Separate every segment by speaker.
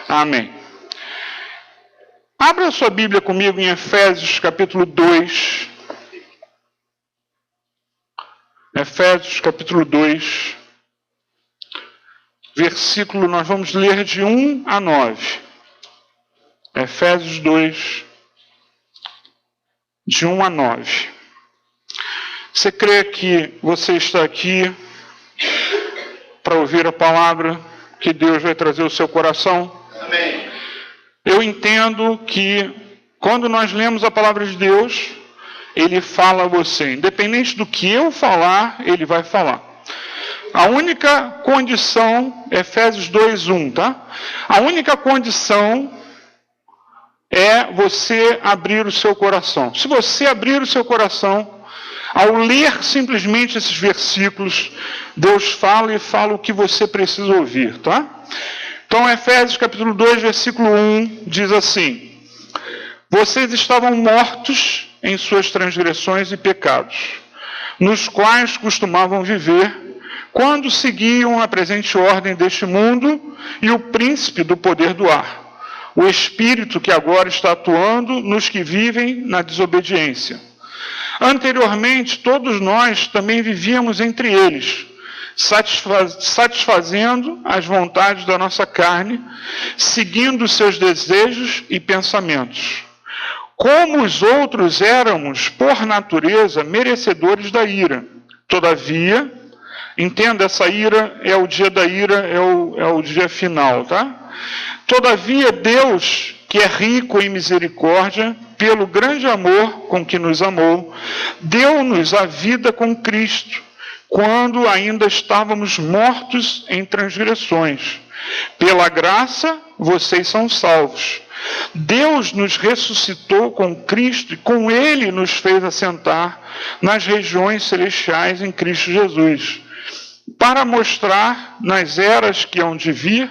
Speaker 1: Amém. Abra sua Bíblia comigo em Efésios capítulo 2. Efésios capítulo 2. Versículo, nós vamos ler de 1 a 9. Efésios 2, de 1 a 9. Você crê que você está aqui para ouvir a palavra que Deus vai trazer ao seu coração?
Speaker 2: Amém.
Speaker 1: Eu entendo que quando nós lemos a palavra de Deus, Ele fala a você. Independente do que eu falar, Ele vai falar. A única condição, Efésios 2:1, tá? A única condição é você abrir o seu coração. Se você abrir o seu coração, ao ler simplesmente esses versículos, Deus fala e fala o que você precisa ouvir, tá? Então, Efésios capítulo 2, versículo 1, diz assim: vocês estavam mortos em suas transgressões e pecados, nos quais costumavam viver, quando seguiam a presente ordem deste mundo e o príncipe do poder do ar, o Espírito que agora está atuando nos que vivem na desobediência. Anteriormente, todos nós também vivíamos entre eles, satisfazendo as vontades da nossa carne, seguindo os seus desejos e pensamentos. Como os outros éramos, por natureza, merecedores da ira. Todavia, entenda, essa ira é o dia da ira, é o dia final, tá? Todavia, Deus, que é rico em misericórdia, pelo grande amor com que nos amou, deu-nos a vida com Cristo, quando ainda estávamos mortos em transgressões. Pela graça, vocês são salvos. Deus nos ressuscitou com Cristo e com Ele nos fez assentar nas regiões celestiais em Cristo Jesus, para mostrar nas eras que hão de vir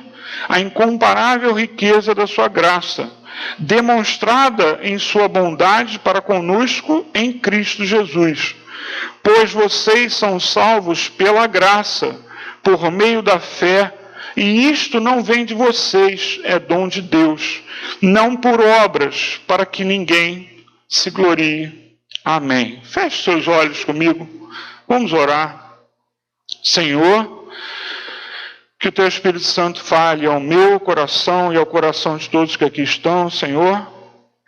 Speaker 1: a incomparável riqueza da sua graça, demonstrada em sua bondade para conosco em Cristo Jesus. Pois vocês são salvos pela graça, por meio da fé, e isto não vem de vocês, é dom de Deus, não por obras, para que ninguém se glorie. Amém. Feche seus olhos comigo, vamos orar. Senhor, que o Teu Espírito Santo fale ao meu coração e ao coração de todos que aqui estão, Senhor.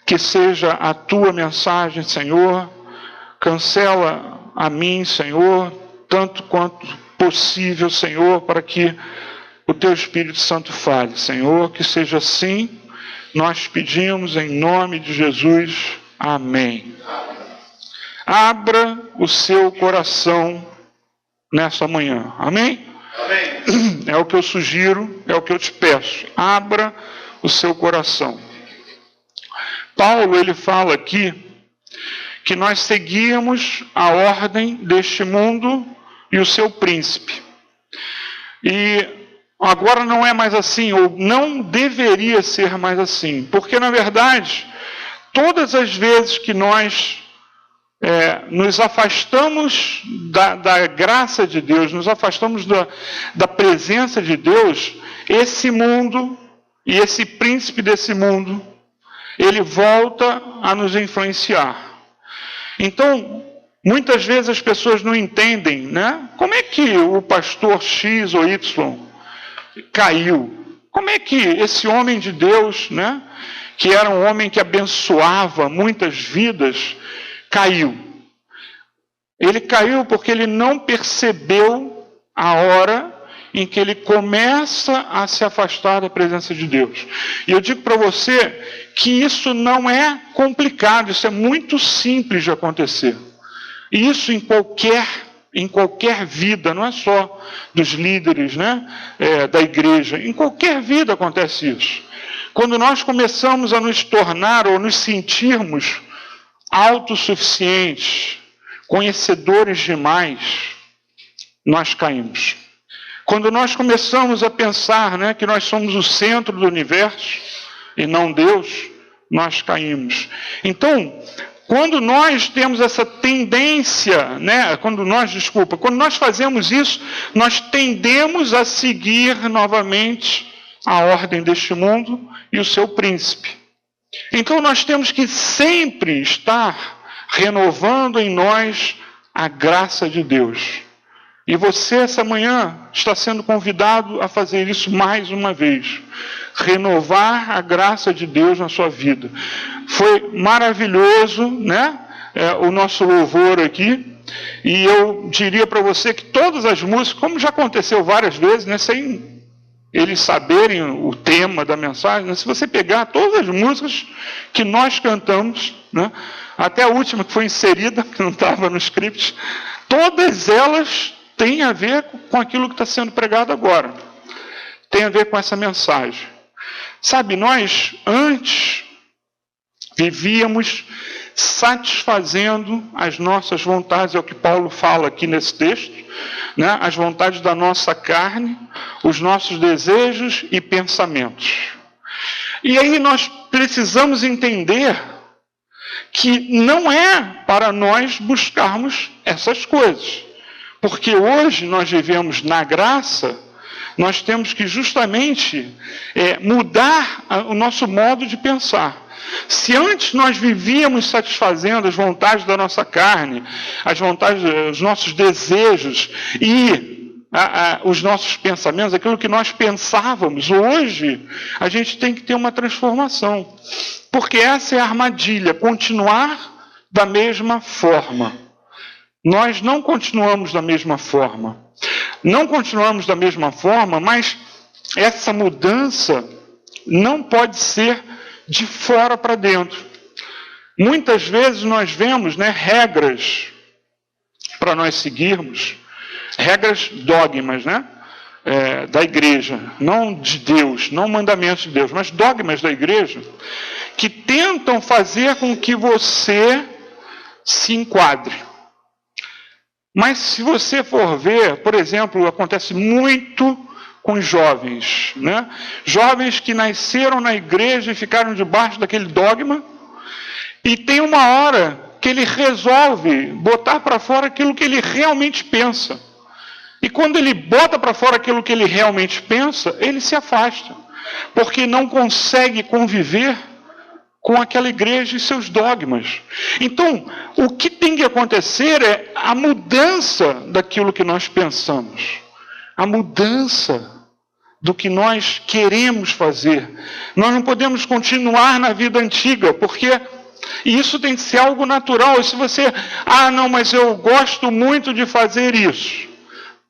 Speaker 1: Que seja a Tua mensagem, Senhor. Cancela a mim, Senhor, tanto quanto possível, Senhor, para que o Teu Espírito Santo fale, Senhor. Que seja assim, nós pedimos em nome de Jesus. Amém. Abra o seu coração nessa manhã. Amém?
Speaker 2: Amém.
Speaker 1: É o que eu sugiro, é o que eu te peço. Abra o seu coração. Paulo, ele fala aqui que nós seguíamos a ordem deste mundo e o seu príncipe. E agora não é mais assim, ou não deveria ser mais assim. Porque, na verdade, todas as vezes que nós nos afastamos da graça de Deus, nos afastamos da presença de Deus, esse mundo e esse príncipe desse mundo, ele volta a nos influenciar. Então, muitas vezes as pessoas não entendem, né? Como é que o pastor X ou Y caiu? Como é que esse homem de Deus, né, que era um homem que abençoava muitas vidas, caiu? Ele caiu porque ele não percebeu a hora em que ele começa a se afastar da presença de Deus. E eu digo para você que isso não é complicado, isso é muito simples de acontecer. E isso em qualquer vida, não é só dos líderes, né, da igreja, em qualquer vida acontece isso. Quando nós começamos a nos tornar ou nos sentirmos autossuficientes, conhecedores demais, nós caímos. Quando nós começamos a pensar, né, que nós somos o centro do universo e não Deus, nós caímos. Então, quando nós temos essa tendência, né, quando nós fazemos isso, nós tendemos a seguir novamente a ordem deste mundo e o seu príncipe. Então nós temos que sempre estar renovando em nós a graça de Deus. E você, essa manhã, está sendo convidado a fazer isso mais uma vez. Renovar a graça de Deus na sua vida. Foi maravilhoso, né? O nosso louvor aqui. E eu diria para você que todas as músicas, como já aconteceu várias vezes, né? Sem eles saberem o tema da mensagem, né? Se você pegar todas as músicas que nós cantamos, né? Até a última que foi inserida, que não estava no script, todas elas têm a ver com aquilo que está sendo pregado agora. Tem a ver com essa mensagem. Sabe, nós antes vivíamos satisfazendo as nossas vontades, é o que Paulo fala aqui nesse texto, né? As vontades da nossa carne, os nossos desejos e pensamentos. E aí nós precisamos entender que não é para nós buscarmos essas coisas. Porque hoje nós vivemos na graça, nós temos que justamente mudar o nosso modo de pensar. Se antes nós vivíamos satisfazendo as vontades da nossa carne, as vontades, os nossos desejos e os nossos pensamentos, aquilo que nós pensávamos, hoje a gente tem que ter uma transformação. Porque essa é a armadilha, continuar da mesma forma. Nós não continuamos da mesma forma. Não continuamos da mesma forma, mas essa mudança não pode ser de fora para dentro. Muitas vezes nós vemos, né, regras para nós seguirmos, regras dogmas, né, da igreja, não de Deus, não mandamentos de Deus, mas dogmas da igreja, que tentam fazer com que você se enquadre. Mas se você for ver, por exemplo, acontece muito com os jovens, né? Jovens que nasceram na igreja e ficaram debaixo daquele dogma, e tem uma hora que ele resolve botar para fora aquilo que ele realmente pensa. E quando ele bota para fora aquilo que ele realmente pensa, ele se afasta, porque não consegue conviver com aquela igreja e seus dogmas. Então, o que tem que acontecer é a mudança daquilo que nós pensamos. A mudança do que nós queremos fazer. Nós não podemos continuar na vida antiga, porque isso tem que ser algo natural. E se você, não, mas eu gosto muito de fazer isso.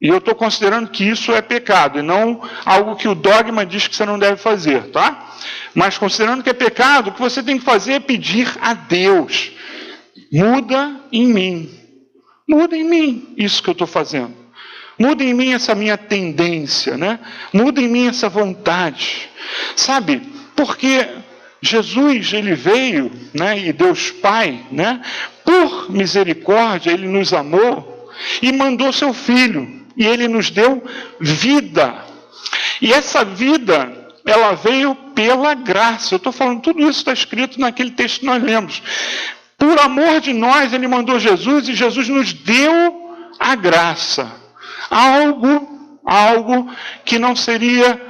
Speaker 1: E eu estou considerando que isso é pecado, e não algo que o dogma diz que você não deve fazer, tá? Mas considerando que é pecado, o que você tem que fazer é pedir a Deus. Muda em mim. Muda em mim isso que eu estou fazendo. Muda em mim essa minha tendência, né? Muda em mim essa vontade. Sabe, porque Jesus, ele veio, né? E Deus Pai, né? Por misericórdia, ele nos amou e mandou seu Filho. E ele nos deu vida. E essa vida, ela veio pela graça. Eu estou falando, tudo isso está escrito naquele texto que nós lemos. Por amor de nós, ele mandou Jesus, e Jesus nos deu a graça. Algo que não seria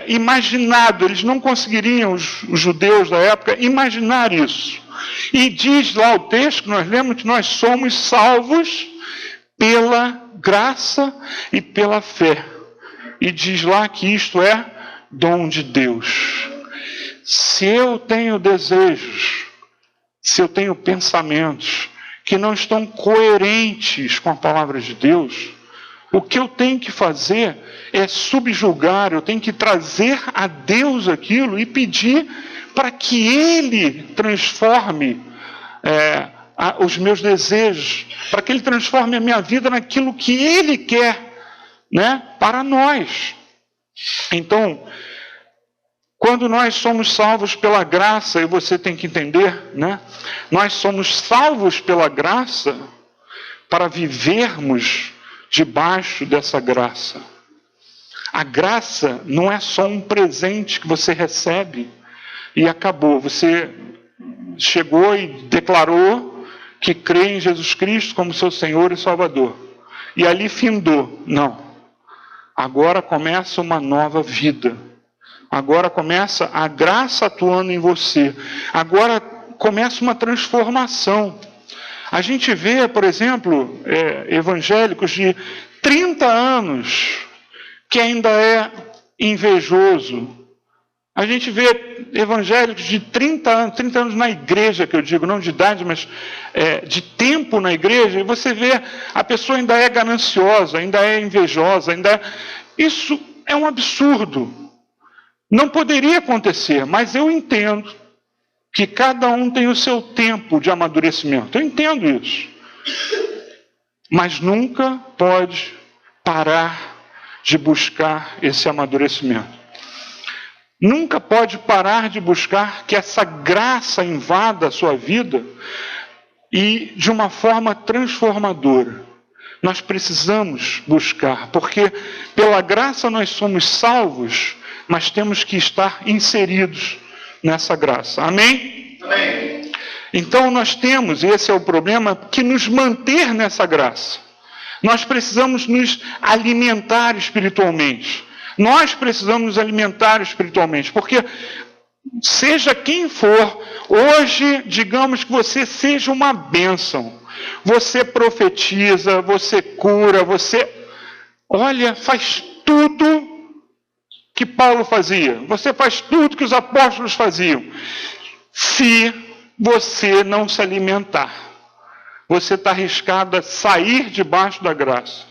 Speaker 1: imaginado. Eles não conseguiriam, os judeus da época, imaginar isso. E diz lá o texto que nós lemos que nós somos salvos pela graça e pela fé. E diz lá que isto é dom de Deus. Se eu tenho desejos, se eu tenho pensamentos que não estão coerentes com a palavra de Deus, o que eu tenho que fazer é subjugar, eu tenho que trazer a Deus aquilo e pedir para que Ele transforme os meus desejos, para que Ele transforme a minha vida naquilo que Ele quer, né, para nós. Então, quando nós somos salvos pela graça, e você tem que entender, né, nós somos salvos pela graça para vivermos debaixo dessa graça. A graça não é só um presente que você recebe e acabou. Você chegou e declarou que crê em Jesus Cristo como seu Senhor e Salvador. E ali findou. Não. Agora começa uma nova vida. Agora começa a graça atuando em você. Agora começa uma transformação. A gente vê, por exemplo, evangélicos de 30 anos que ainda é invejoso. A gente vê evangélicos de 30 anos na igreja, que eu digo, não de idade, mas de tempo na igreja, e você vê a pessoa ainda é gananciosa, ainda é invejosa, Isso é um absurdo. Não poderia acontecer, mas eu entendo que cada um tem o seu tempo de amadurecimento. Eu entendo isso. Mas nunca pode parar de buscar esse amadurecimento. Nunca pode parar de buscar que essa graça invada a sua vida e de uma forma transformadora. Nós precisamos buscar, porque pela graça nós somos salvos, mas temos que estar inseridos nessa graça. Amém?
Speaker 2: Amém.
Speaker 1: Então nós temos, e esse é o problema, que nos manter nessa graça. Nós precisamos nos alimentar espiritualmente. Nós precisamos nos alimentar espiritualmente, porque seja quem for, hoje, digamos que você seja uma bênção. Você profetiza, você cura, faz tudo que Paulo fazia. Você faz tudo que os apóstolos faziam. Se você não se alimentar, você está arriscado a sair debaixo da graça.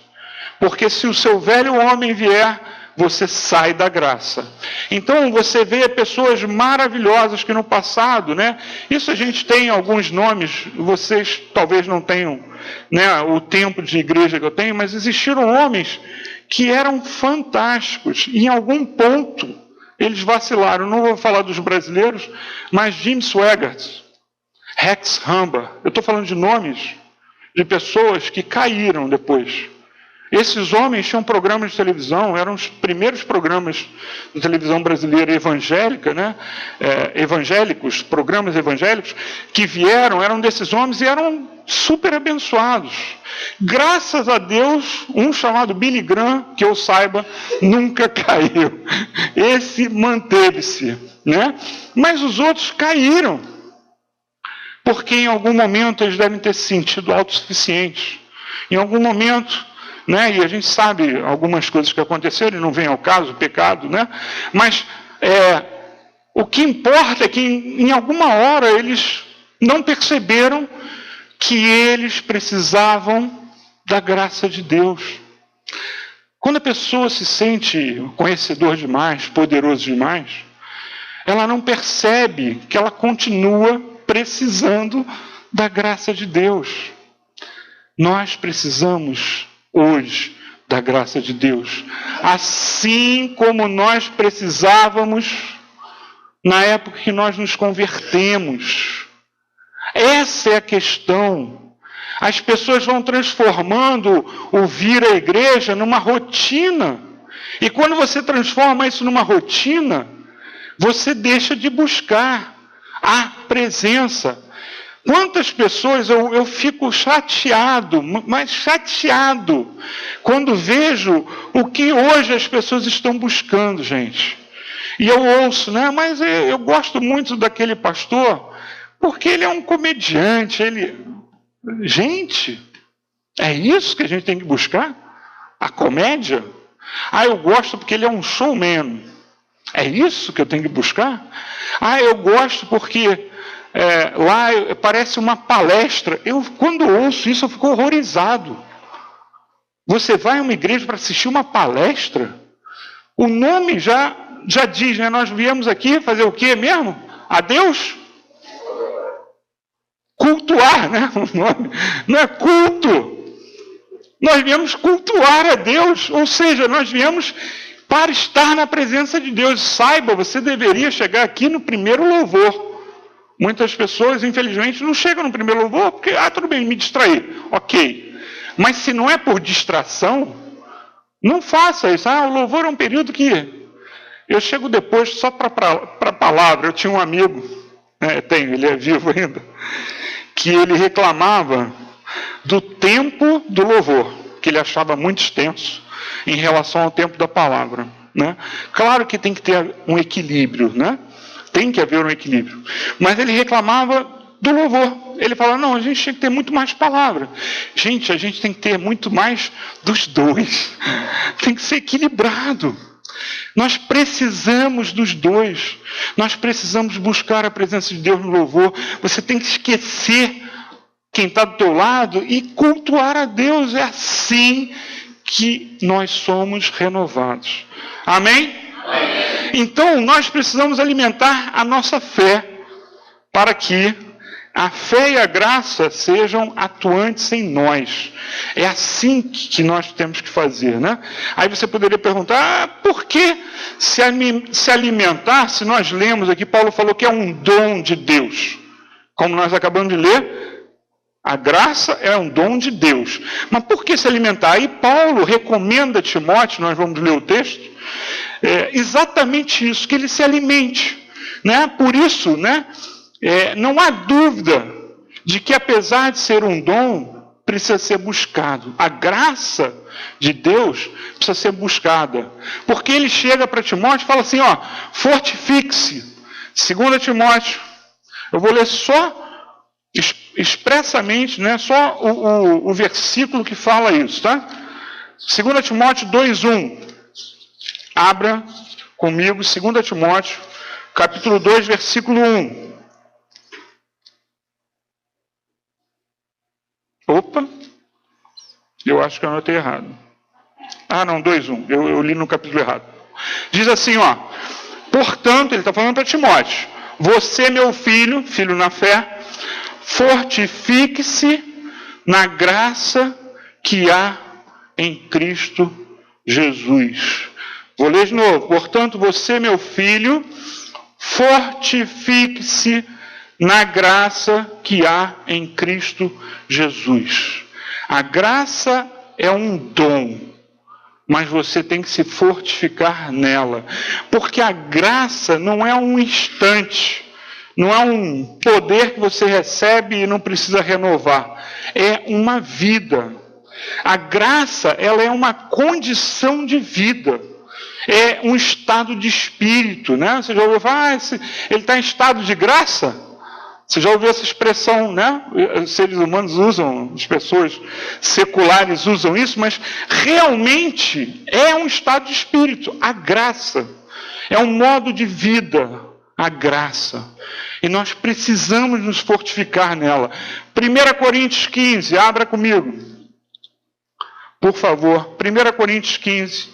Speaker 1: Porque se o seu velho homem vier, você sai da graça. Então você vê pessoas maravilhosas que no passado, isso a gente tem alguns nomes, vocês talvez não tenham, o tempo de igreja que eu tenho, mas existiram homens que eram fantásticos. E em algum ponto eles vacilaram. Não vou falar dos brasileiros, mas Jim Swaggart, Rex Humber. Eu estou falando de nomes de pessoas que caíram depois. Esses homens tinham programas de televisão, eram os primeiros programas de televisão brasileira evangélica, evangélicos, programas evangélicos, que eram desses homens e eram super abençoados. Graças a Deus, um chamado Billy Graham, que eu saiba, nunca caiu. Esse manteve-se, Mas os outros caíram, porque em algum momento eles devem ter se sentido autossuficientes. Em algum momento... E a gente sabe algumas coisas que aconteceram, e não vem ao caso, pecado, Mas o que importa é que em alguma hora eles não perceberam que eles precisavam da graça de Deus. Quando a pessoa se sente conhecedor demais, poderoso demais, ela não percebe que ela continua precisando da graça de Deus. Nós precisamos hoje da graça de Deus, assim como nós precisávamos na época que nós nos convertemos. Essa é a questão. As pessoas vão transformando o vir à igreja numa rotina, e quando você transforma isso numa rotina, você deixa de buscar a presença. Quantas pessoas eu fico chateado, mas chateado, quando vejo o que hoje as pessoas estão buscando, gente. E eu ouço, mas eu gosto muito daquele pastor, porque ele é um comediante, Gente, é isso que a gente tem que buscar? A comédia? Eu gosto porque ele é um showman. É isso que eu tenho que buscar? Eu gosto porque... lá parece uma palestra. Quando ouço isso, eu fico horrorizado. Você vai a uma igreja para assistir uma palestra? O nome já diz, Nós viemos aqui fazer o quê mesmo? A Deus? Cultuar, O nome não é culto. Nós viemos cultuar a Deus, ou seja, nós viemos para estar na presença de Deus. Saiba, você deveria chegar aqui no primeiro louvor. Muitas pessoas, infelizmente, não chegam no primeiro louvor porque, tudo bem, me distrair. Ok. Mas se não é por distração, não faça isso. O louvor é um período que eu chego depois só para a palavra. Eu tinha um amigo, ele é vivo ainda, que ele reclamava do tempo do louvor, que ele achava muito extenso em relação ao tempo da palavra. né? Claro que tem que ter um equilíbrio, né? Tem que haver um equilíbrio. Mas ele reclamava do louvor. Ele falava, não, a gente tem que ter muito mais palavra. Gente, a gente tem que ter muito mais dos dois. Tem que ser equilibrado. Nós precisamos dos dois. Nós precisamos buscar a presença de Deus no louvor. Você tem que esquecer quem está do teu lado e cultuar a Deus. É assim que nós somos renovados. Amém? Então, nós precisamos alimentar a nossa fé para que a fé e a graça sejam atuantes em nós. É assim que nós temos que fazer, né? Aí você poderia perguntar, por que se alimentar, se nós lemos aqui, Paulo falou que é um dom de Deus. Como nós acabamos de ler, a graça é um dom de Deus. Mas por que se alimentar? Aí Paulo recomenda a Timóteo, nós vamos ler o texto, exatamente isso, que ele se alimente, né? Por isso, né? Não há dúvida de que, apesar de ser um dom, precisa ser buscado. A graça de Deus precisa ser buscada. Porque ele chega para Timóteo e fala assim, ó, fortifique-se. 2 Timóteo, eu vou ler só expressamente, né, só o versículo que fala isso, tá? 2 Timóteo 2:1. Abra comigo 2 Timóteo, capítulo 2, versículo 1. Opa, eu acho que eu anotei errado. Ah, não, 2:1. Eu li no capítulo errado. Diz assim, ó. Portanto, ele está falando para Timóteo. Você, meu filho, filho na fé, fortifique-se na graça que há em Cristo Jesus. Vou ler de novo. Portanto, você, meu filho, fortifique-se na graça que há em Cristo Jesus. A graça é um dom, mas você tem que se fortificar nela. Porque a graça não é um instante, não é um poder que você recebe e não precisa renovar. É uma vida. A graça, ela é uma condição de vida. É um estado de espírito, né? Você já ouviu falar, ele está em estado de graça? Você já ouviu essa expressão, né? Os seres humanos usam, as pessoas seculares usam isso, mas realmente é um estado de espírito. A graça é um modo de vida, a graça. E nós precisamos nos fortificar nela. 1 Coríntios 15, abra comigo. Por favor, 1 Coríntios 15.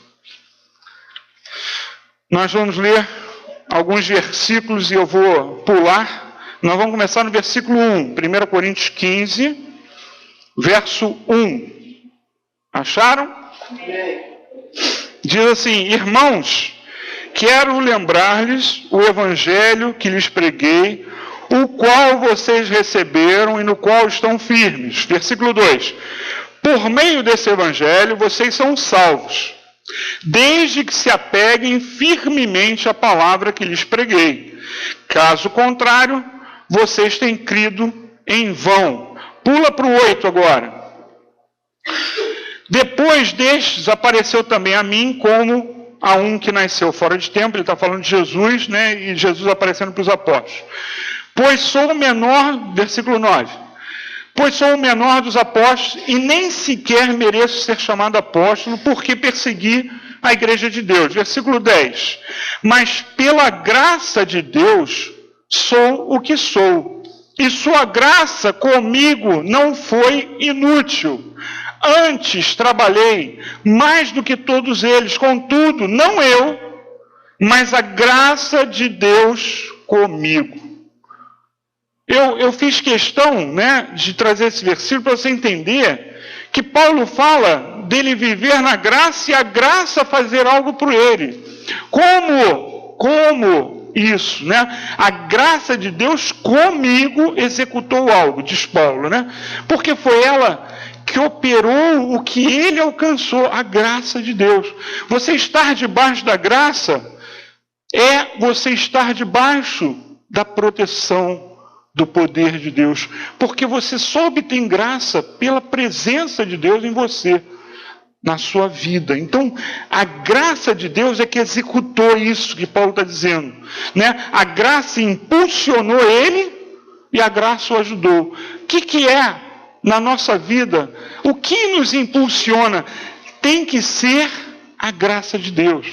Speaker 1: Nós vamos ler alguns versículos e eu vou pular. Nós vamos começar no versículo 1, 1 Coríntios 15, verso 1. Acharam? Diz assim, irmãos, quero lembrar-lhes o evangelho que lhes preguei, o qual vocês receberam e no qual estão firmes. Versículo 2. Por meio desse evangelho vocês são salvos, desde que se apeguem firmemente à palavra que lhes preguei. Caso contrário, vocês têm crido em vão. Pula para o 8 agora. Depois destes, apareceu também a mim como a um que nasceu fora de tempo. Ele está falando de Jesus, né? E Jesus aparecendo para os apóstolos. Pois sou o menor, versículo 9. Pois sou o menor dos apóstolos e nem sequer mereço ser chamado apóstolo, porque persegui a igreja de Deus. Versículo 10. Mas pela graça de Deus sou o que sou, e sua graça comigo não foi inútil. Antes trabalhei mais do que todos eles, contudo, não eu, mas a graça de Deus comigo. Eu fiz questão, né, de trazer esse versículo para você entender que Paulo fala dele viver na graça e a graça fazer algo por ele. Como isso, né? A graça de Deus comigo executou algo, diz Paulo, né? Porque foi ela que operou o que ele alcançou, a graça de Deus. Você estar debaixo da graça é você estar debaixo da proteção do poder de Deus, porque você só obtém graça pela presença de Deus em você. na sua vida. Então, a graça de Deus é que executou isso que Paulo está dizendo, né? A graça impulsionou ele e a graça o ajudou. O que é na nossa vida? O que nos impulsiona? Tem que ser a graça de Deus.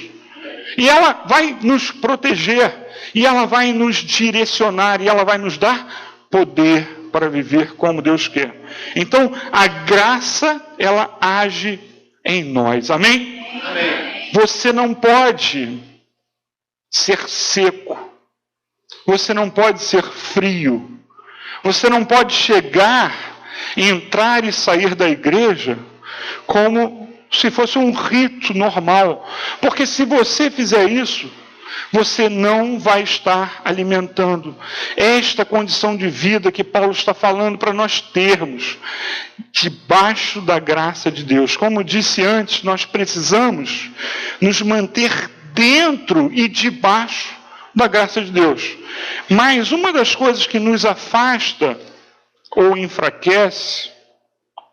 Speaker 1: E ela vai nos proteger, e ela vai nos direcionar, e ela vai nos dar poder para viver como Deus quer. Então, a graça, ela age em nós. Amém?
Speaker 2: Amém.
Speaker 1: Você não pode ser seco. Você não pode ser frio. Você não pode chegar, entrar e sair da igreja como se fosse um rito normal. Porque se você fizer isso, você não vai estar alimentando esta condição de vida que Paulo está falando para nós termos, debaixo da graça de Deus. Como disse antes, nós precisamos nos manter dentro e debaixo da graça de Deus. Mas uma das coisas que nos afasta ou enfraquece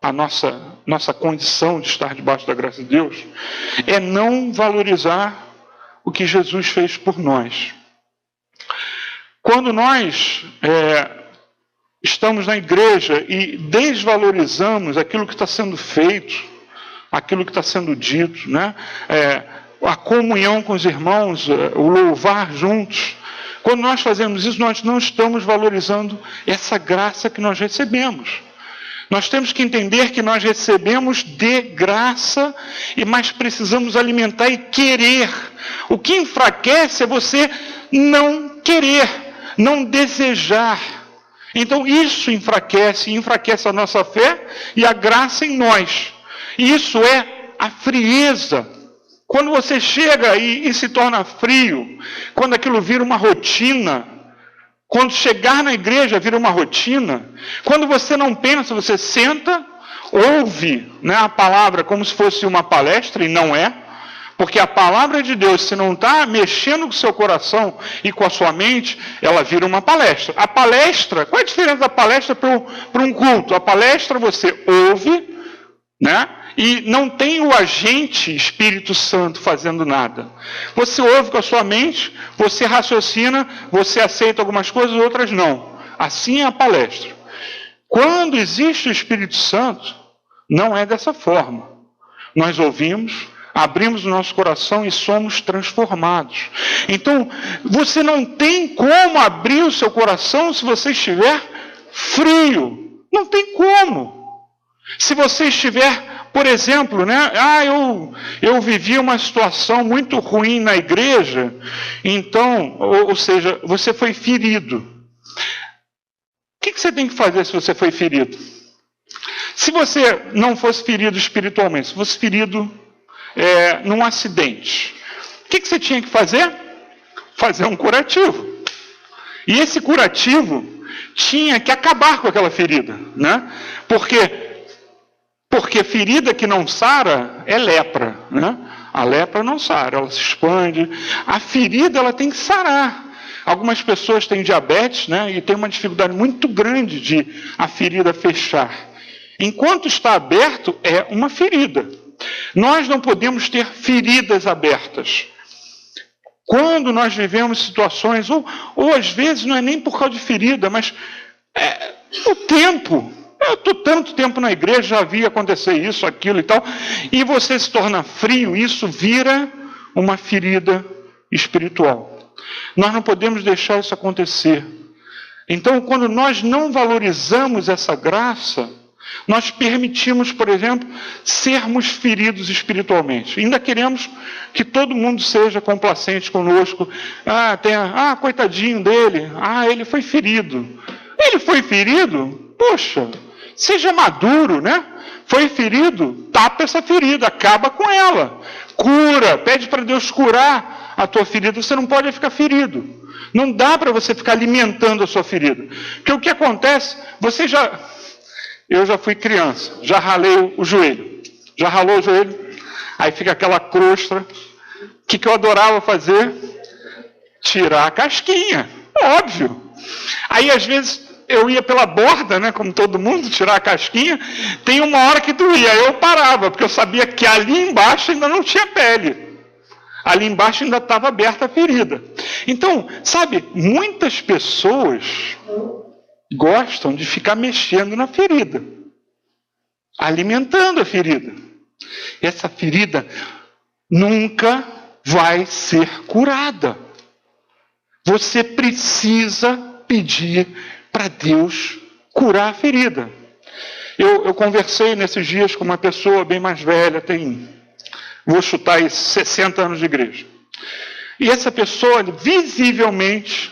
Speaker 1: a nossa condição de estar debaixo da graça de Deus é não valorizar o que Jesus fez por nós. Quando nós estamos na igreja e desvalorizamos aquilo que está sendo feito, aquilo que está sendo dito, né? A comunhão com os irmãos, o louvar juntos, quando nós fazemos isso, nós não estamos valorizando essa graça que nós recebemos. Nós temos que entender que nós recebemos de graça, mas precisamos alimentar e querer. O que enfraquece é você não querer, não desejar. Então isso enfraquece a nossa fé e a graça em nós. Isso é a frieza. Quando você chega e se torna frio, quando aquilo vira uma rotina, quando chegar na igreja vira uma rotina, quando você não pensa, você senta, ouve, né, a palavra como se fosse uma palestra, e não é, porque a palavra de Deus, se não está mexendo com o seu coração e com a sua mente, ela vira uma palestra. A palestra, qual é a diferença da palestra para um culto? A palestra você ouve, né? E não tem o agente Espírito Santo fazendo nada. Você ouve com a sua mente, você raciocina, você aceita algumas coisas, outras não. Assim é a palestra. Quando existe o Espírito Santo, não é dessa forma. Nós ouvimos, abrimos o nosso coração e somos transformados. Então, você não tem como abrir o seu coração se você estiver frio. Não tem como. Se você estiver, por exemplo, né? Eu vivi uma situação muito ruim na igreja, então, ou seja, você foi ferido. O que você tem que fazer se você foi ferido? Se você não fosse ferido espiritualmente, se fosse ferido num acidente, o que você tinha que fazer? Fazer um curativo. E esse curativo tinha que acabar com aquela ferida, né? Porque ferida que não sara é lepra, né? A lepra não sara, ela se expande. A ferida, ela tem que sarar. Algumas pessoas têm diabetes, né? E tem uma dificuldade muito grande de a ferida fechar. Enquanto está aberto, é uma ferida. Nós não podemos ter feridas abertas. Quando nós vivemos situações, ou às vezes não é nem por causa de ferida, mas o tempo. Eu estou tanto tempo na igreja, já vi acontecer isso, aquilo e tal, e você se torna frio, isso vira uma ferida espiritual. Nós não podemos deixar isso acontecer. Então, quando nós não valorizamos essa graça, nós permitimos, por exemplo, sermos feridos espiritualmente. Ainda queremos que todo mundo seja complacente conosco. Coitadinho dele. Ele foi ferido. Ele foi ferido? Poxa, seja maduro, né? Foi ferido? Tapa essa ferida, acaba com ela. Cura, pede para Deus curar a tua ferida. Você não pode ficar ferido. Não dá para você ficar alimentando a sua ferida. Porque o que acontece, eu já fui criança, já ralei o joelho. Já ralou o joelho? Aí fica aquela crosta. O que eu adorava fazer? Tirar a casquinha. Óbvio. Aí, às vezes, eu ia pela borda, né, como todo mundo, tirar a casquinha. Tem uma hora que doía, eu parava, porque eu sabia que ali embaixo ainda não tinha pele. Ali embaixo ainda estava aberta a ferida. Então, sabe, muitas pessoas gostam de ficar mexendo na ferida, alimentando a ferida. Essa ferida nunca vai ser curada. Você precisa pedir para Deus curar a ferida. Eu conversei nesses dias com uma pessoa bem mais velha, vou chutar aí, 60 anos de igreja. E essa pessoa, visivelmente,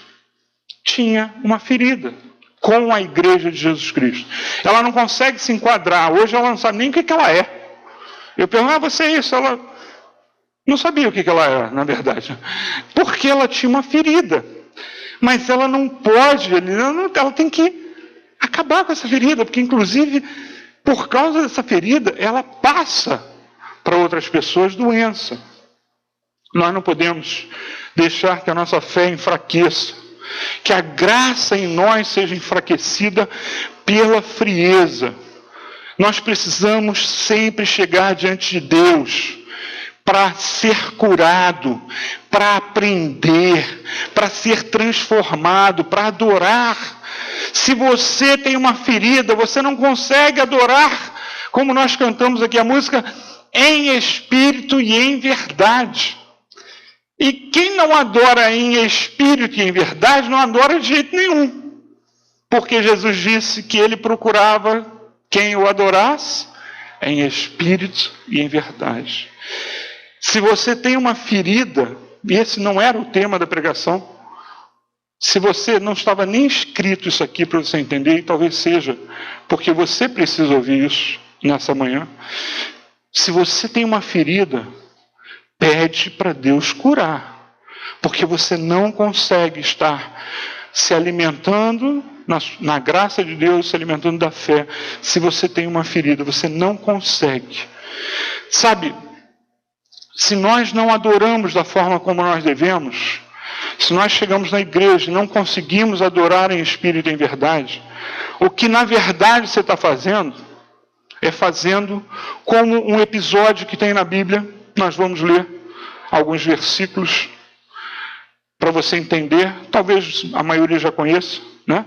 Speaker 1: tinha uma ferida com a igreja de Jesus Cristo. Ela não consegue se enquadrar. Hoje ela não sabe nem o que ela é. Eu pergunto, você é isso? Ela não sabia o que ela era, na verdade. Porque ela tinha uma ferida. Mas ela não pode, ela tem que acabar com essa ferida. Porque, inclusive, por causa dessa ferida, ela passa para outras pessoas doença. Nós não podemos deixar que a nossa fé enfraqueça, que a graça em nós seja enfraquecida pela frieza. Nós precisamos sempre chegar diante de Deus para ser curado, para aprender, para ser transformado, para adorar. Se você tem uma ferida, você não consegue adorar, como nós cantamos aqui a música, em espírito e em verdade. E quem não adora em espírito e em verdade, não adora de jeito nenhum. Porque Jesus disse que ele procurava quem o adorasse em espírito e em verdade. Se você tem uma ferida, e esse não era o tema da pregação, se você não estava nem escrito isso aqui para você entender, e talvez seja, porque você precisa ouvir isso nessa manhã. Se você tem uma ferida, pede para Deus curar, porque você não consegue estar se alimentando na graça de Deus, se alimentando da fé, se você tem uma ferida, você não consegue. Sabe, se nós não adoramos da forma como nós devemos, se nós chegamos na igreja e não conseguimos adorar em espírito e em verdade, o que na verdade você está fazendo é fazendo como um episódio que tem na Bíblia. Nós vamos ler alguns versículos para você entender, talvez a maioria já conheça, né?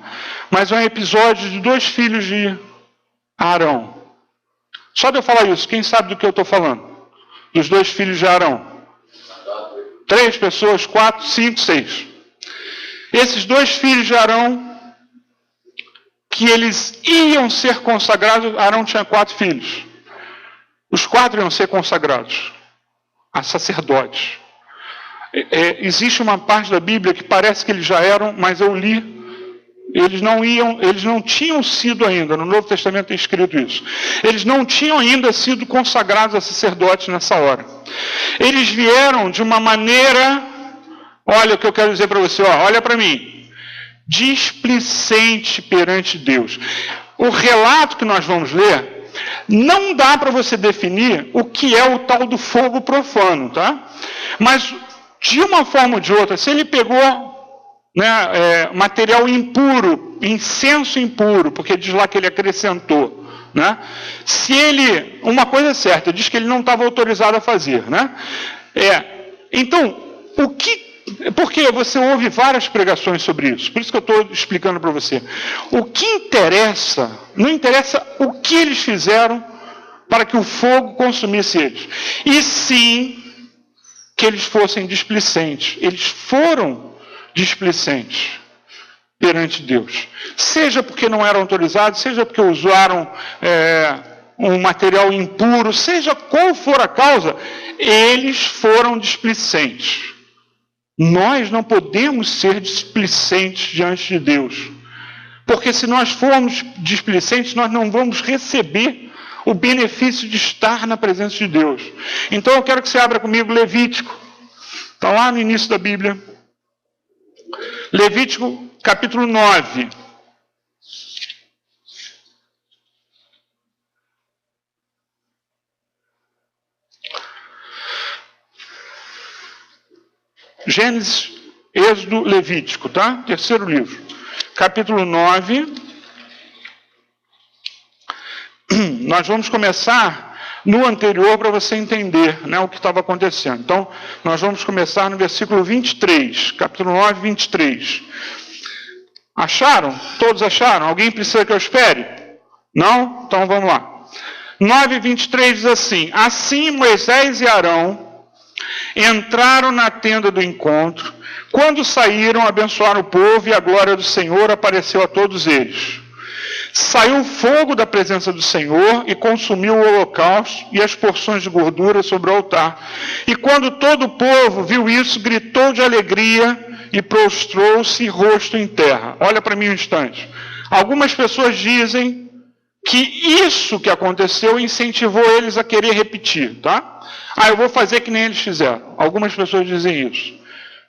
Speaker 1: Mas é um episódio de 2 filhos de Arão. Só de eu falar isso, quem sabe do que eu estou falando? Dos 2 filhos de Arão. 3 pessoas, 4, 5, 6. Esses 2 filhos de Arão, que eles iam ser consagrados, Arão tinha 4 filhos. Os 4 iam ser consagrados a sacerdotes. Existe uma parte da Bíblia que parece que eles já eram, mas eu li, eles não tinham sido ainda, no Novo Testamento tem escrito isso, eles não tinham ainda sido consagrados a sacerdotes nessa hora. Eles vieram de uma maneira, olha o que eu quero dizer para você, olha para mim, displicente perante Deus. O relato que nós vamos ler, não dá para você definir o que é o tal do fogo profano, tá? Mas, de uma forma ou de outra, se ele pegou material impuro, incenso impuro, porque diz lá que ele acrescentou, né? Se ele, uma coisa é certa, diz que ele não estava autorizado a fazer, né? Então, porque você ouve várias pregações sobre isso, por isso que eu estou explicando para você. O que interessa, não interessa o que eles fizeram para que o fogo consumisse eles, e sim que eles fossem displicentes. Eles foram displicentes perante Deus. Seja porque não eram autorizados, seja porque usaram um material impuro, seja qual for a causa, eles foram displicentes. Nós não podemos ser displicentes diante de Deus. Porque se nós formos displicentes, nós não vamos receber o benefício de estar na presença de Deus. Então eu quero que você abra comigo Levítico. Está lá no início da Bíblia. Levítico, capítulo 9. Gênesis, Êxodo, Levítico, tá? Terceiro livro. capítulo 9. Nós vamos começar no anterior para você entender, né, o que estava acontecendo. Então, nós vamos começar no versículo 23, capítulo 9, 23. Acharam? Todos acharam? Alguém precisa que eu espere? Não? Então vamos lá. 9, 23 diz assim: Assim Moisés e Arão entraram na tenda do encontro. Quando saíram, abençoaram o povo e a glória do Senhor apareceu a todos eles. Saiu fogo da presença do Senhor e consumiu o holocausto e as porções de gordura sobre o altar. E quando todo o povo viu isso, gritou de alegria e prostrou-se rosto em terra. Olha para mim um instante. Algumas pessoas dizem que isso que aconteceu incentivou eles a querer repetir, tá? Eu vou fazer que nem eles fizeram. Algumas pessoas dizem isso,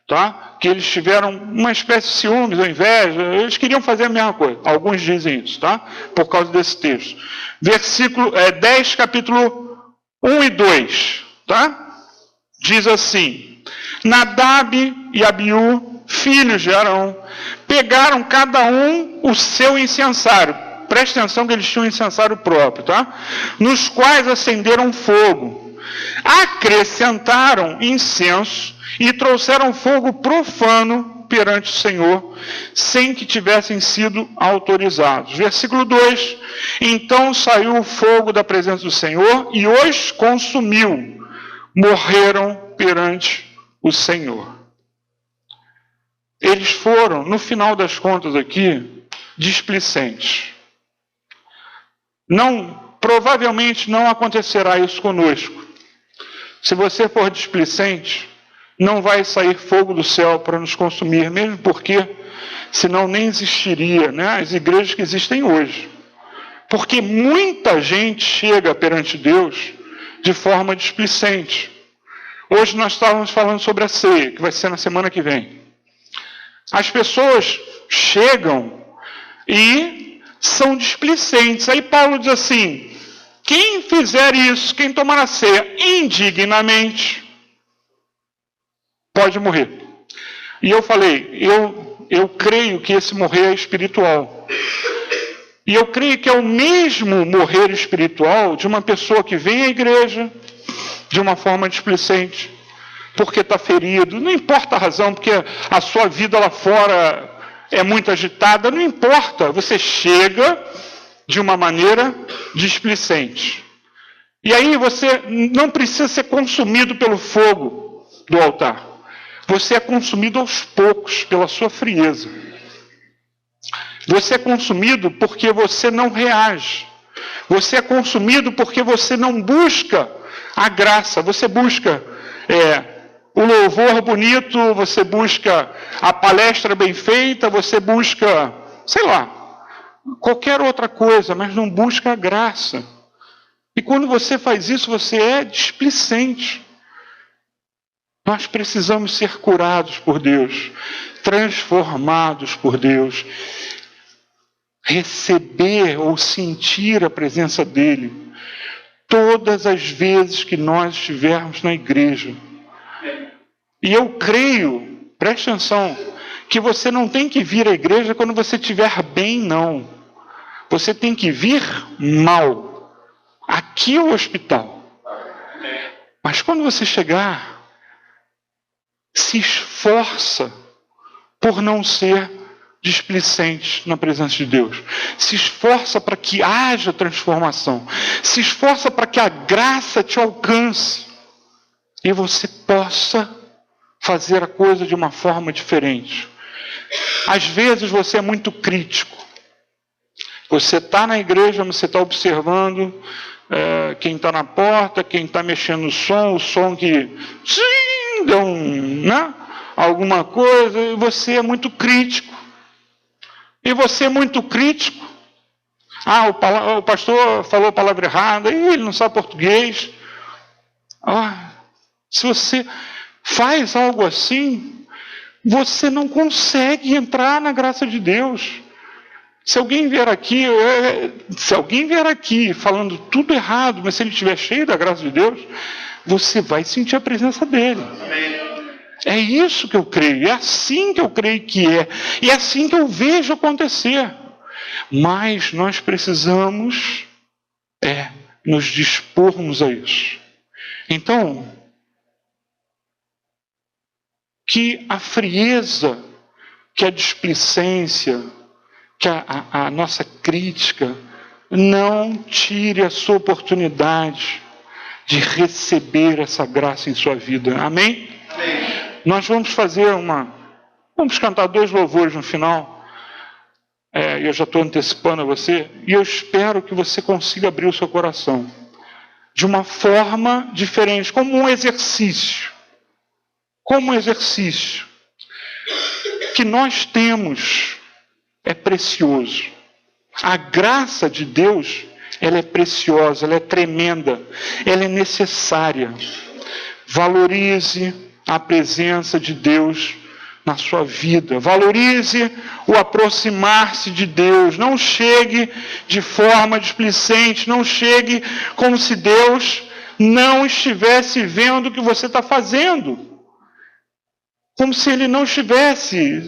Speaker 1: tá? Que eles tiveram uma espécie de ciúmes ou inveja, eles queriam fazer a mesma coisa. Alguns dizem isso, tá? Por causa desse texto. Versículo 10, capítulo 1 e 2, tá? Diz assim: Nadab e Abiú, filhos de Arão, pegaram cada um o seu incensário. Preste atenção que eles tinham um incensário próprio, tá? Nos quais acenderam fogo. Acrescentaram incenso e trouxeram fogo profano perante o Senhor, sem que tivessem sido autorizados. Versículo 2: Então saiu o fogo da presença do Senhor e os consumiu. Morreram perante o Senhor. Eles foram, no final das contas aqui, displicentes. Provavelmente não acontecerá isso conosco. Se você for displicente, não vai sair fogo do céu para nos consumir, mesmo porque senão nem existiria, né, as igrejas que existem hoje. Porque muita gente chega perante Deus de forma displicente. Hoje nós estávamos falando sobre a ceia, que vai ser na semana que vem. As pessoas chegam e são displicentes. Aí Paulo diz assim: quem fizer isso, quem tomar a ceia indignamente, pode morrer. E eu falei, eu creio que esse morrer é espiritual. E eu creio que é o mesmo morrer espiritual de uma pessoa que vem à igreja de uma forma displicente, porque está ferido. Não importa a razão, porque a sua vida lá fora é muito agitada, não importa. Você chega de uma maneira displicente. E aí você não precisa ser consumido pelo fogo do altar. Você é consumido aos poucos pela sua frieza. Você é consumido porque você não reage. Você é consumido porque você não busca a graça. Você busca o louvor bonito, você busca a palestra bem feita, você busca, sei lá, qualquer outra coisa, mas não busca a graça. E quando você faz isso, você é displicente. Nós precisamos ser curados por Deus, transformados por Deus, receber ou sentir a presença dEle todas as vezes que nós estivermos na igreja. E eu creio, preste atenção, que você não tem que vir à igreja quando você estiver bem, não. Você tem que vir mal. Aqui é o hospital. Mas quando você chegar, se esforça por não ser displicente na presença de Deus. Se esforça para que haja transformação. Se esforça para que a graça te alcance. E você possa fazer a coisa de uma forma diferente. Às vezes você é muito crítico. Você está na igreja, você está observando quem está na porta, quem está mexendo no som, o som que deu alguma coisa, e você é muito crítico. E você é muito crítico. O pastor falou a palavra errada, e ele não sabe português. Se você faz algo assim, você não consegue entrar na graça de Deus. Se alguém vier aqui falando tudo errado, mas se ele estiver cheio da graça de Deus, você vai sentir a presença dele. É isso que eu creio, é assim que eu creio que é, e é assim que eu vejo acontecer. Mas nós precisamos nos dispormos a isso. Então, que a frieza, que a displicência, que a nossa crítica não tire a sua oportunidade de receber essa graça em sua vida. Amém?
Speaker 2: Amém.
Speaker 1: Nós vamos vamos cantar 2 louvores no final. Eu já estou antecipando a você, e eu espero que você consiga abrir o seu coração de uma forma diferente, como um exercício. Como um exercício. Que nós temos é precioso. A graça de Deus, ela é preciosa, ela é tremenda, ela é necessária. Valorize a presença de Deus na sua vida. Valorize o aproximar-se de Deus. Não chegue de forma displicente, não chegue como se Deus não estivesse vendo o que você está fazendo. Como se Ele não estivesse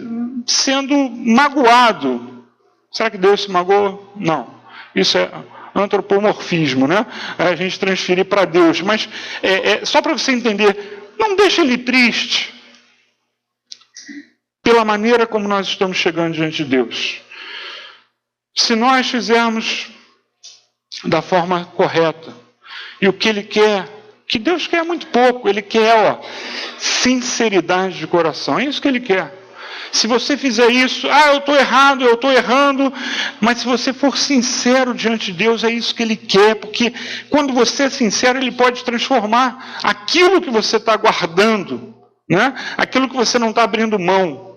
Speaker 1: sendo magoado. Será que Deus se magoou? Não. Isso é antropomorfismo, né? A gente transferir para Deus. Mas só para você entender, não deixe Ele triste pela maneira como nós estamos chegando diante de Deus. Se nós fizermos da forma correta, e o que Ele quer, que Deus quer muito pouco, Ele quer, sinceridade de coração, é isso que Ele quer. Se você fizer isso, eu estou errado, eu estou errando, mas se você for sincero diante de Deus, é isso que Ele quer, porque quando você é sincero, Ele pode transformar aquilo que você está guardando, né? Aquilo que você não está abrindo mão.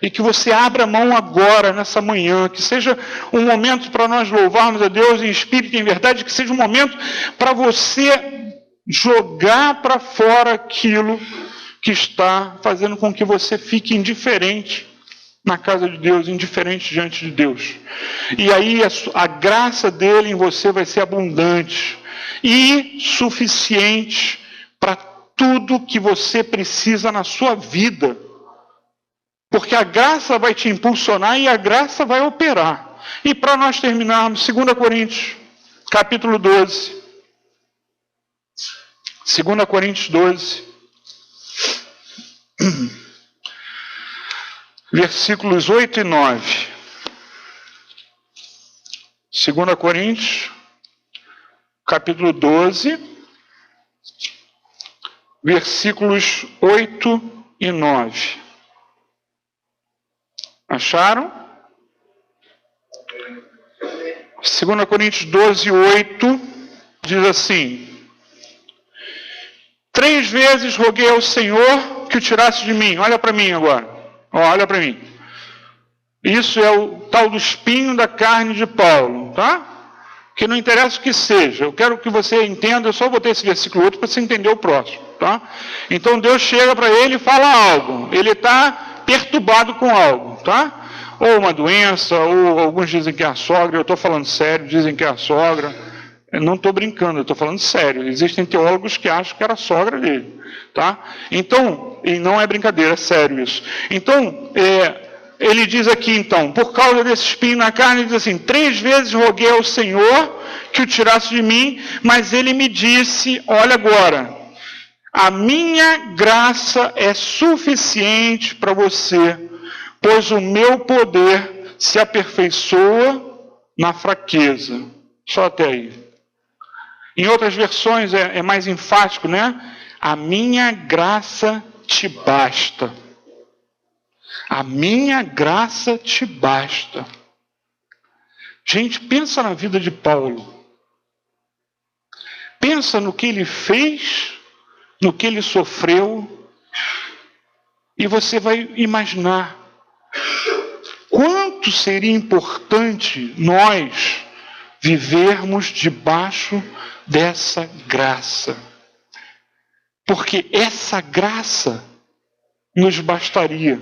Speaker 1: E que você abra mão agora, nessa manhã, que seja um momento para nós louvarmos a Deus em espírito e em verdade, que seja um momento para você jogar para fora aquilo que está fazendo com que você fique indiferente na casa de Deus, indiferente diante de Deus. E aí a graça dele em você vai ser abundante e suficiente para tudo que você precisa na sua vida. Porque a graça vai te impulsionar e a graça vai operar. E para nós terminarmos, 2 Coríntios, capítulo 12. 2 Coríntios 12. Versículos 8 e 9. 2 Coríntios, capítulo 12, versículos 8 e 9. Acharam? 2 Coríntios 12, 8, diz assim: 3 vezes roguei ao Senhor que o tirasse de mim. Olha para mim agora. Olha para mim. Isso é o tal do espinho da carne de Paulo, tá? Que não interessa o que seja. Eu quero que você entenda, eu só botei esse versículo 8 para você entender o próximo, tá? Então Deus chega para ele e fala algo. Ele está perturbado com algo, tá? Ou uma doença, ou alguns dizem que é a sogra, eu estou falando sério, dizem que é a sogra. Eu não estou brincando, eu estou falando sério. Existem teólogos que acham que era a sogra dele, tá? Então, e não é brincadeira, é sério isso. Então, ele diz aqui então, por causa desse espinho na carne, ele diz assim: 3 vezes roguei ao Senhor que o tirasse de mim, mas ele me disse, olha agora, a minha graça é suficiente para você, pois o meu poder se aperfeiçoa na fraqueza. Só até aí. Em outras versões é mais enfático, né? A minha graça te basta. A minha graça te basta. Gente, pensa na vida de Paulo. Pensa no que ele fez, no que ele sofreu, e você vai imaginar quanto seria importante nós vivermos debaixo dessa graça. Porque essa graça nos bastaria.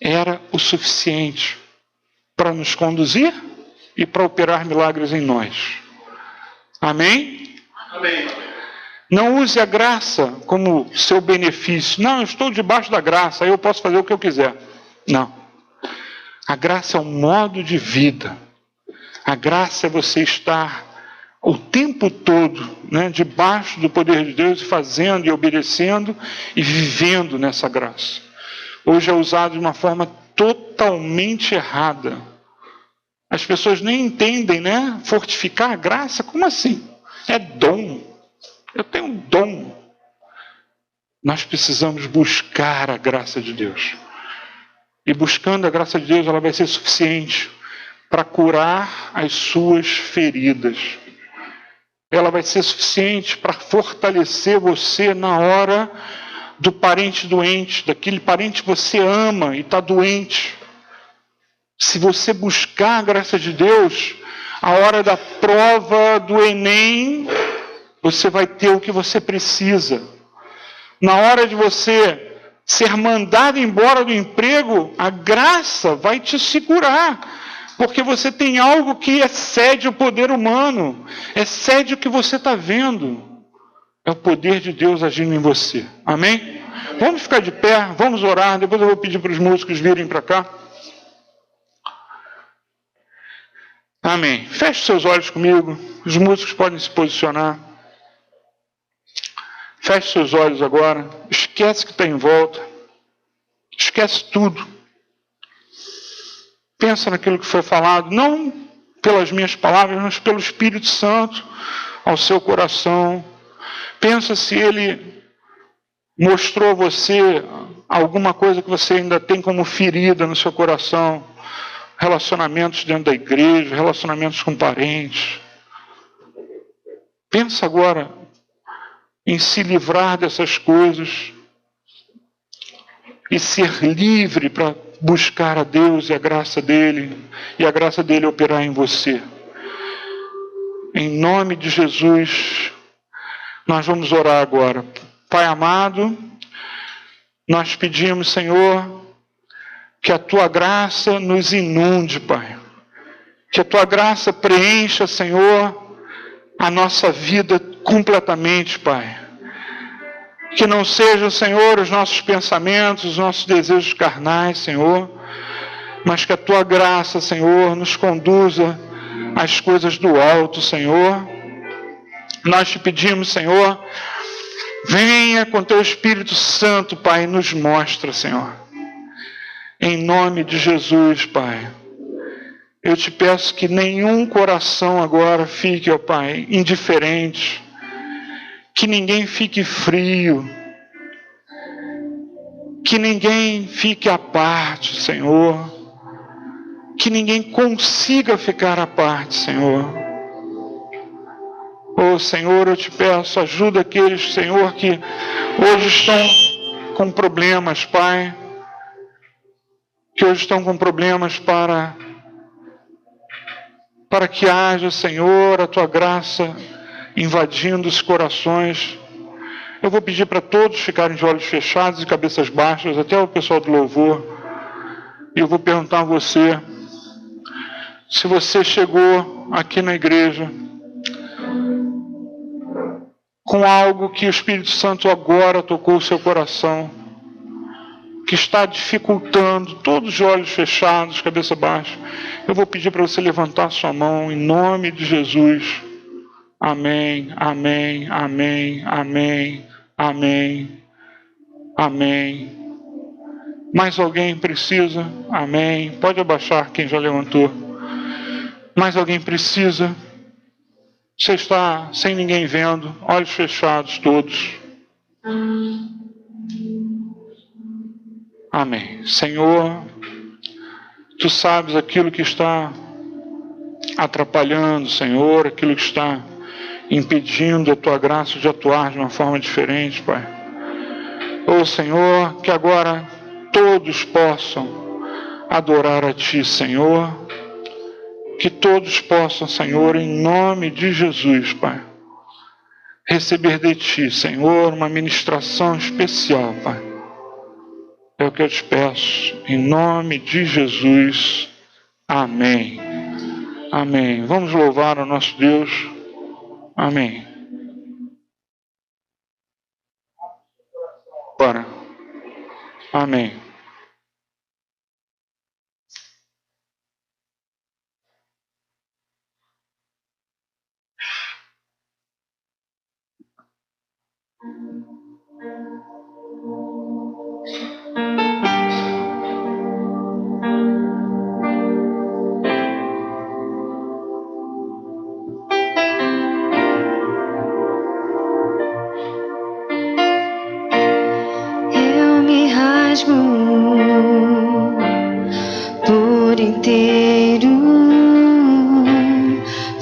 Speaker 1: Era o suficiente para nos conduzir e para operar milagres em nós. Amém?
Speaker 2: Amém.
Speaker 1: Não use a graça como seu benefício. Não, eu estou debaixo da graça, aí eu posso fazer o que eu quiser. Não. A graça é um modo de vida. A graça é você estar o tempo todo, né, debaixo do poder de Deus, e fazendo e obedecendo e vivendo nessa graça. Hoje é usado de uma forma totalmente errada. As pessoas nem entendem, né? Fortificar a graça, como assim? É dom. Eu tenho um dom. Nós precisamos buscar a graça de Deus. E buscando a graça de Deus, ela vai ser suficiente para curar as suas feridas. Ela vai ser suficiente para fortalecer você na hora do parente doente, daquele parente que você ama e está doente. Se você buscar a graça de Deus, a hora da prova do Enem, você vai ter o que você precisa. Na hora de você ser mandado embora do emprego, a graça vai te segurar. Porque você tem algo que excede o poder humano, excede o que você está vendo. É o poder de Deus agindo em você. Amém? Vamos ficar de pé, vamos orar, depois eu vou pedir para os músicos virem para cá. Amém. Feche seus olhos comigo, os músicos podem se posicionar. Feche seus olhos agora, esquece que está em volta, esquece tudo. Pensa naquilo que foi falado, não pelas minhas palavras, mas pelo Espírito Santo ao seu coração. Pensa se Ele mostrou a você alguma coisa que você ainda tem como ferida no seu coração. Relacionamentos dentro da igreja, relacionamentos com parentes. Pensa agora em se livrar dessas coisas e ser livre para buscar a Deus e a graça dEle, e a graça dEle operar em você. Em nome de Jesus, nós vamos orar agora. Pai amado, nós pedimos, Senhor, que a Tua graça nos inunde, Pai. Que a Tua graça preencha, Senhor, a nossa vida completamente, Pai. Que não sejam, Senhor, os nossos pensamentos, os nossos desejos carnais, Senhor, mas que a Tua graça, Senhor, nos conduza às coisas do alto, Senhor. Nós te pedimos, Senhor, venha com Teu Espírito Santo, Pai, e nos mostra, Senhor. Em nome de Jesus, Pai. Eu te peço que nenhum coração agora fique, ó Pai, indiferente. Que ninguém fique frio. Que ninguém fique à parte, Senhor. Que ninguém consiga ficar à parte, Senhor. Oh, Senhor, eu te peço, ajuda aqueles, Senhor, que hoje estão com problemas, Pai. Que hoje estão com problemas para que haja, Senhor, a Tua graça invadindo os corações. Eu vou pedir para todos ficarem de olhos fechados e cabeças baixas, até o pessoal do louvor. E eu vou perguntar a você, se você chegou aqui na igreja com algo que o Espírito Santo agora tocou o seu coração, que está dificultando, todos os olhos fechados, cabeça baixa, eu vou pedir para você levantar a sua mão em nome de Jesus. Amém, amém, amém, amém, amém, amém. Mais alguém precisa? Amém. Pode abaixar quem já levantou. Mais alguém precisa? Você está sem ninguém vendo, olhos fechados todos. Amém. Senhor, Tu sabes aquilo que está atrapalhando, Senhor, aquilo que está impedindo a Tua graça de atuar de uma forma diferente, Pai. Oh, Senhor, que agora todos possam adorar a Ti, Senhor. Que todos possam, Senhor, em nome de Jesus, Pai, receber de Ti, Senhor, uma ministração especial, Pai. É o que eu te peço, em nome de Jesus. Amém. Amém. Vamos louvar o nosso Deus. Amém. Agora. Amém.
Speaker 3: Eu me rasgo por inteiro,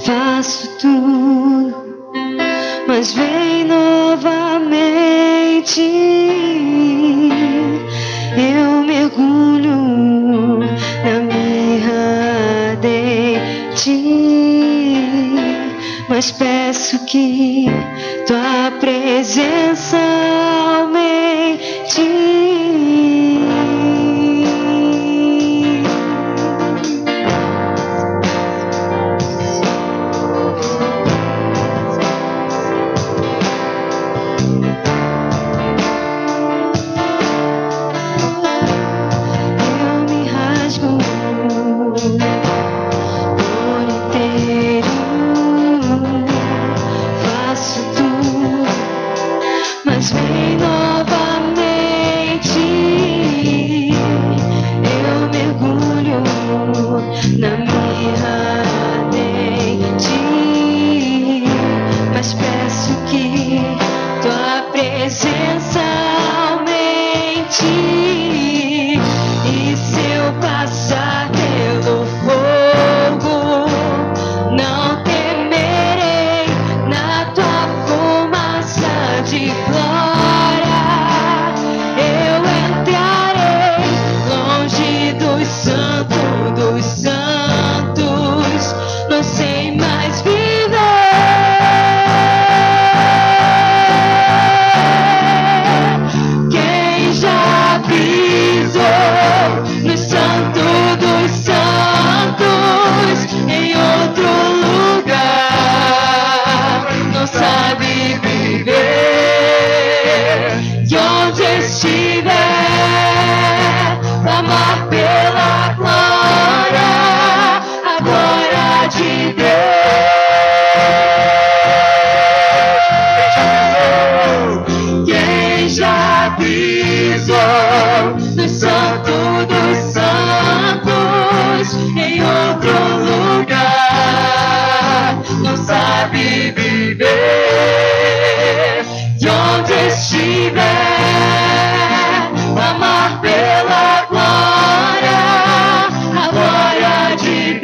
Speaker 3: faço tudo, mas vem novamente. Eu mergulho na mirra de ti, mas peço que tua presença aumente. Eu me rasgo por inteiro, faço tudo, mas vem novamente. Eu mergulho na mirra de ti, mas peço que tua presença aumente. E se eu passar pelo fogo, não temerei, na tua fumaça de glória eu entrarei, longe dos santos, não sei mais viver. Quem já pisou no santo dos santos, em outro lugar, não sabe viver. E onde estiver, clamar pela glória, a glória de Deus. Quem já pisou no santo dos santos, em outro lugar, não sabe viver. E onde estiver, clamar pela glória, a glória de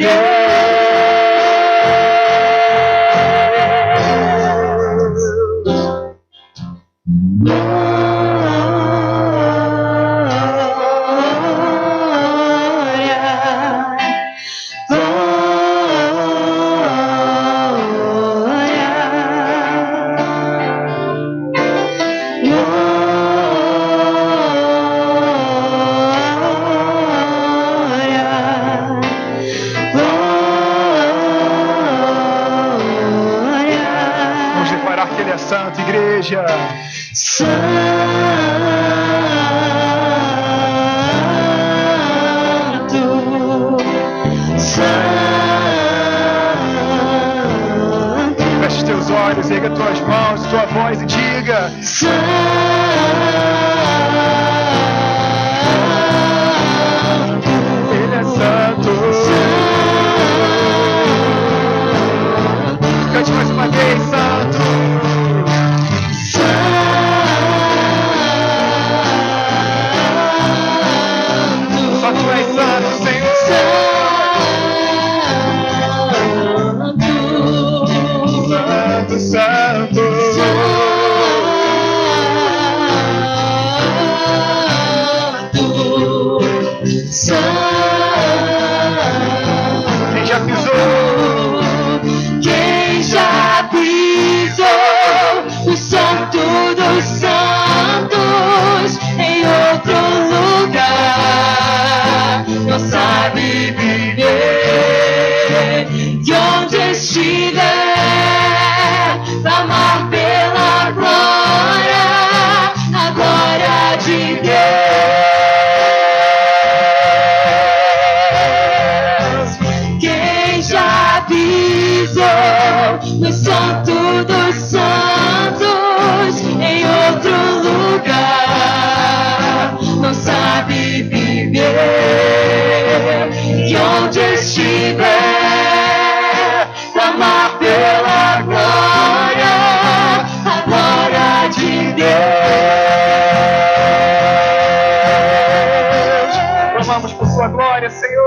Speaker 4: Vamos declarar que Ele é santo, igreja. Feche teus olhos, erga tuas mãos, tua voz e diga: Ele é santo. Cante mais uma vez, santo. Só tu és santo, Senhor. Santo, santo. Quem já pisou?
Speaker 3: Quem já pisou no santo dos santos, em outro lugar, não sabe viver. E onde estiver, clamar pela glória, a glória de Deus. Quem já pisou no Santo dos Santos em outro lugar não sabe viver. E onde estiver, clamar pela glória, a glória de Deus.
Speaker 4: Clamamos por sua glória, Senhor.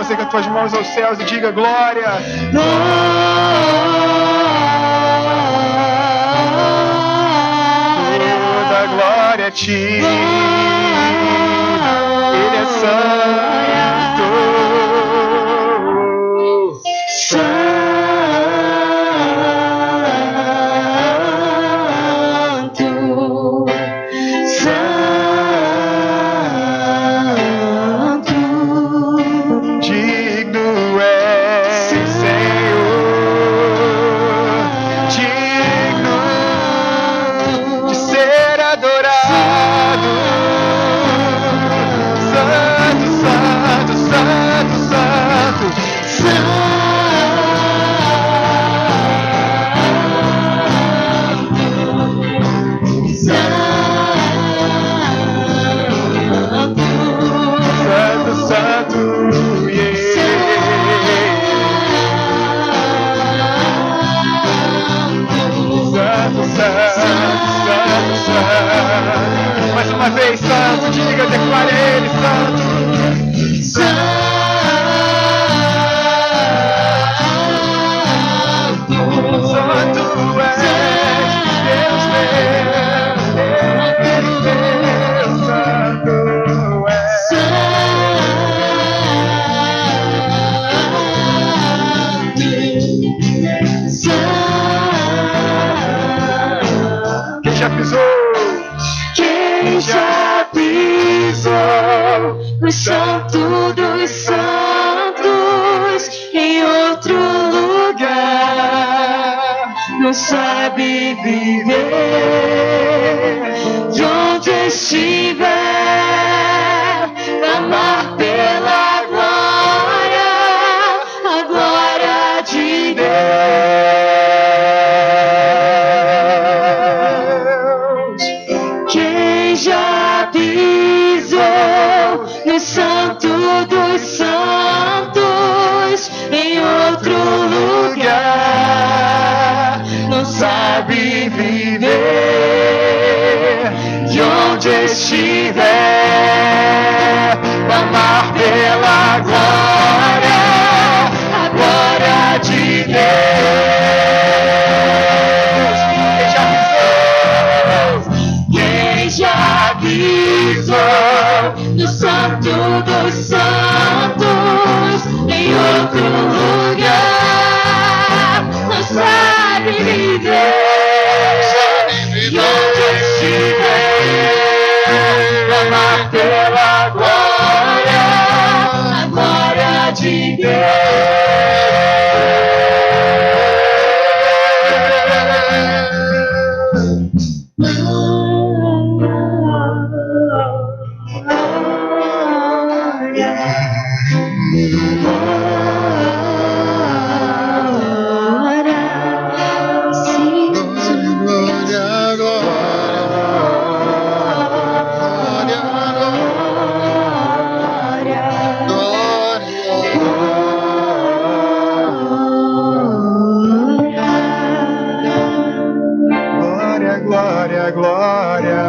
Speaker 4: Erga tuas mãos aos céus e diga glória. Toda glória a ti. Ele é santo. Mais uma vez, santo, diga, declare ele, santo. Santo és, Deus meu, santo és. Quem já pisou? Quem já pisou no Santo dos Santos em outro lugar não sabe viver. De onde estiver, clamar pela glória, a glória de Deus. Quem já pisou no Santo dos Santos em outro lugar não sabe viver. De onde estiver, clamar pela glória, a glória de Deus. Quem já pisou no Santo dos Santos em outro lugar não sabe viver. De onde estiver, clamar pela glória, a glória de Glória, glória.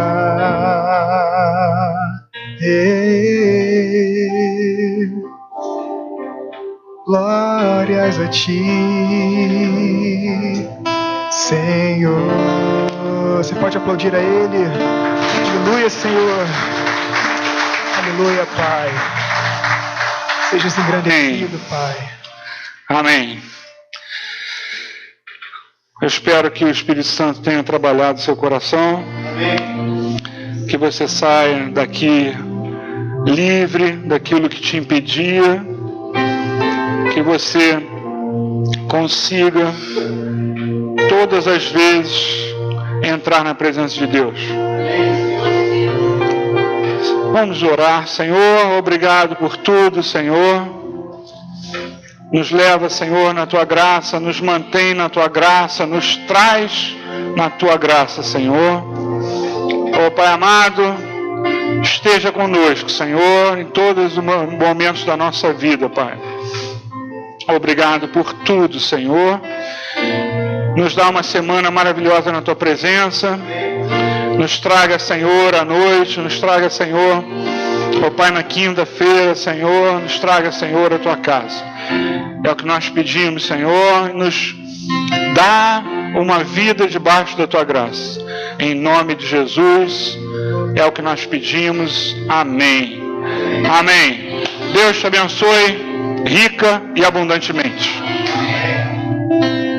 Speaker 4: Glórias a ti, Senhor. Você pode aplaudir a Ele. Aleluia, Senhor. Aleluia, Pai. Sejas engrandecido, Pai.
Speaker 1: Amém. Eu espero que o Espírito Santo tenha trabalhado seu coração.
Speaker 2: Amém.
Speaker 1: Que você saia daqui livre daquilo que te impedia, que você consiga todas as vezes entrar na presença de Deus. Vamos orar. Senhor, obrigado por tudo, Senhor. Nos leva, Senhor, na Tua graça, nos mantém na Tua graça, nos traz na Tua graça, Senhor. Ó Pai amado, esteja conosco, Senhor, em todos os momentos da nossa vida, Pai. Obrigado por tudo, Senhor. Nos dá uma semana maravilhosa na Tua presença. Nos traga, Senhor, à noite. Nos traga, Senhor, ó Pai, na quinta-feira, Senhor. Nos traga, Senhor, a Tua casa. É o que nós pedimos, Senhor. Nos dá uma vida debaixo da Tua graça. Em nome de Jesus, é o que nós pedimos. Amém. Amém. Deus te abençoe rica e abundantemente.